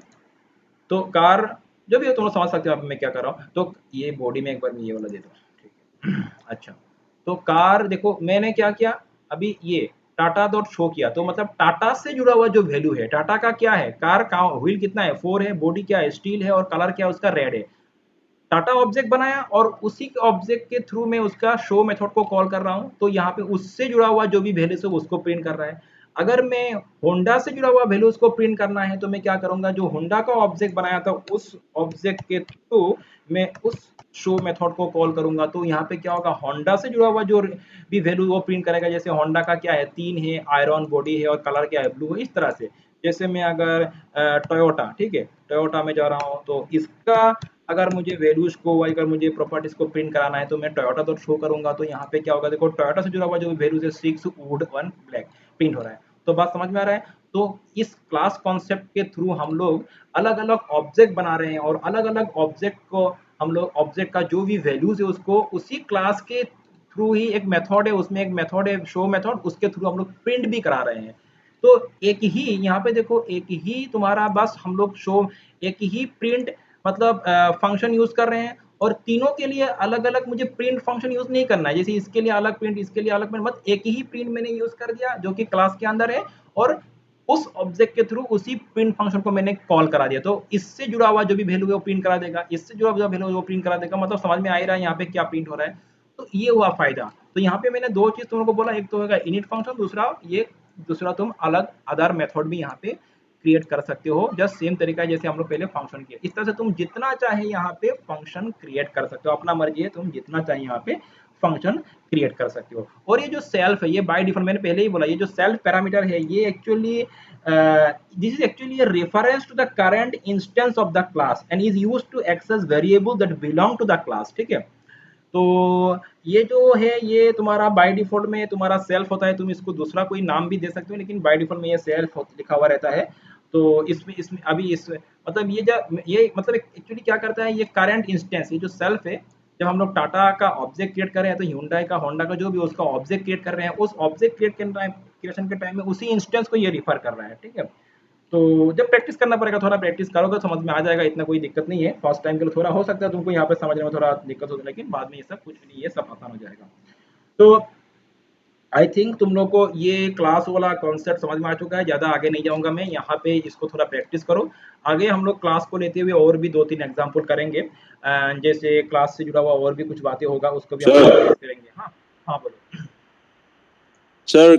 तो कार जो भी हो तुम समझ सकते हो आप मैं क्या कर रहा हूँ। तो ये बॉडी में एक बार ये वाला दे दो, ठीक है। अच्छा, तो कार देखो मैंने क्या किया, अभी ये टाटा डॉट शो किया, तो मतलब टाटा से जुड़ा हुआ जो वैल्यू है, टाटा का क्या है, कार का व्हील कितना है, 4 है, बॉडी क्या है, स्टील है, और कलर क्या है उसका, रेड है। टाटा ऑब्जेक्ट बनाया और उसी ऑब्जेक्ट के थ्रू मैं उसका शो मेथड को कॉल कर रहा हूं, तो यहाँ पे उससे जुड़ा हुआ जो भी वैल्यूज है उसको प्रिंट कर रहा है। अगर मैं होंडा से जुड़ा हुआ वैल्यूज को प्रिंट करना है, तो मैं क्या करूंगा, जो होंडा का ऑब्जेक्ट बनाया था उस ऑब्जेक्ट के थ्रू मैं उस शो मेथड को कॉल करूंगा, तो यहाँ पे क्या होगा, होंडा से जुड़ा हुआ जो भी वैल्यू वो प्रिंट करेगा। जैसे होंडा का क्या है, 3 है, आयरन बॉडी है, और कलर क्या है, ब्लू है, इस तरह से। जैसे मैं अगर टोयोटा, ठीक है, टोयोटा में जा रहा हूँ, तो इसका अगर मुझे वैल्यूज को, अगर मुझे प्रॉपर्टीज को प्रिंट कराना है, तो मैं टोयोटा डॉट शो करूंगा, तो यहाँ पे क्या होगा, देखो टोयोटा से जुड़ा हुआ जो वैल्यूज है 6 वुड 1 ब्लैक प्रिंट हो रहा है। तो बात समझ में आ रहा है। तो इस क्लास कॉन्सेप्ट के थ्रू हम लोग अलग अलग ऑब्जेक्ट बना रहे हैं, और अलग अलग ऑब्जेक्ट को हम लोग, ऑब्जेक्ट का जो भी वैल्यूज है उसको उसी क्लास के थ्रू ही, एक मेथड है उसमें, एक मेथड है शो मेथड, उसके थ्रू हम लोग प्रिंट भी करा रहे हैं। तो एक ही यहाँ पे देखो, एक ही तुम्हारा बस हम लोग शो, एक ही प्रिंट मतलब फंक्शन यूज कर रहे हैं, और तीनों के लिए अलग अलग मुझे प्रिंट फंक्शन यूज नहीं करना है। जैसे इसके लिए अलग प्रिंट, इसके लिए अलग प्रिंट, मतलब एक ही प्रिंट मैंने यूज कर दिया जो कि क्लास के अंदर है, और उस ऑब्जेक्ट के थ्रू उसी प्रिंट फंक्शन को मैंने कॉल करा दिया, तो इससे जुड़ा हुआ जो भी वैल्यू है वो प्रिंट करा देगा, इससे जुड़ा हुआ वैल्यू है वो प्रिंट करा देगा, मतलब समझ में आ ही रहा है यहाँ पे क्या प्रिंट हो रहा है। तो ये हुआ फायदा। तो यहाँ पे मैंने दो चीज तुम लोगों को बोला, एक तो होगा इनिट फंक्शन, दूसरा तुम अलग अदर मेथड भी यहाँ पे क्रिएट कर सकते हो, जस्ट सेम तरीका है जैसे हम लोग पहले फंक्शन किए। इस तरह से तुम जितना चाहे यहाँ पे फंक्शन क्रिएट कर सकते हो, अपना मर्जी है, तुम जितना चाहे यहाँ पे फंक्शन क्रिएट कर सकते हो। और ये जो सेल्फ है, ये बाय डिफॉल्ट मैंने पहले ही बोला, ये जो सेल्फ पैरामीटर है ये actually this is actually a reference to the current instance of the class and is used to access variable that belong to the class, ठीक है। तो ये जो है ये तुम्हारा बाय डिफॉल्ट में तुम्हारा सेल्फ होता है, तुम इसको दूसरा कोई नाम भी दे सकते हो, लेकिन बाय डिफॉल्ट में ये सेल्फ लिखा हुआ रहता है। तो इसमें इसमें अभी इस मतलब ये मतलब एक्चुअली क्या करता है, ये करंट इंस्टेंस, ये जो सेल्फ है, जब हम लोग टाटा का ऑब्जेक्ट क्रिएट कर रहे हैं, तो hyundai का, होंडा का, जो भी उसका ऑब्जेक्ट क्रिएट कर रहे हैं, उस ऑब्जेक्ट क्रिएशन के टाइम में उसी इंस्टेंस को ये रिफर कर रहा है, ठीक है। तो जब प्रैक्टिस करना पड़ेगा, थोड़ा प्रैक्टिस करोगे समझ में आ जाएगा, इतना कोई दिक्कत नहीं है। फर्स्ट टाइम के लिए थोड़ा हो सकता है तुमको यहाँ पे समझने में थोड़ा दिक्कत हो, लेकिन बाद में ये सब कुछ नहीं है, सब आसान हो जाएगा। तो आई थिंक तुम लोग को ये क्लास वाला कॉन्सेप्ट समझ में आ चुका है, ज़्यादा आगे नहीं जाऊंगा मैं, यहाँ पे इसको थोड़ा प्रैक्टिस करो। आगे हम लोग क्लास को लेते हुए और भी 2-3 एग्जाम्पल करेंगे, जैसे क्लास से जुड़ा हुआ और भी कुछ बातें होगा, उसको भी हम सर प्रैक्टिस करेंगे। हाँ हाँ बोलो। सर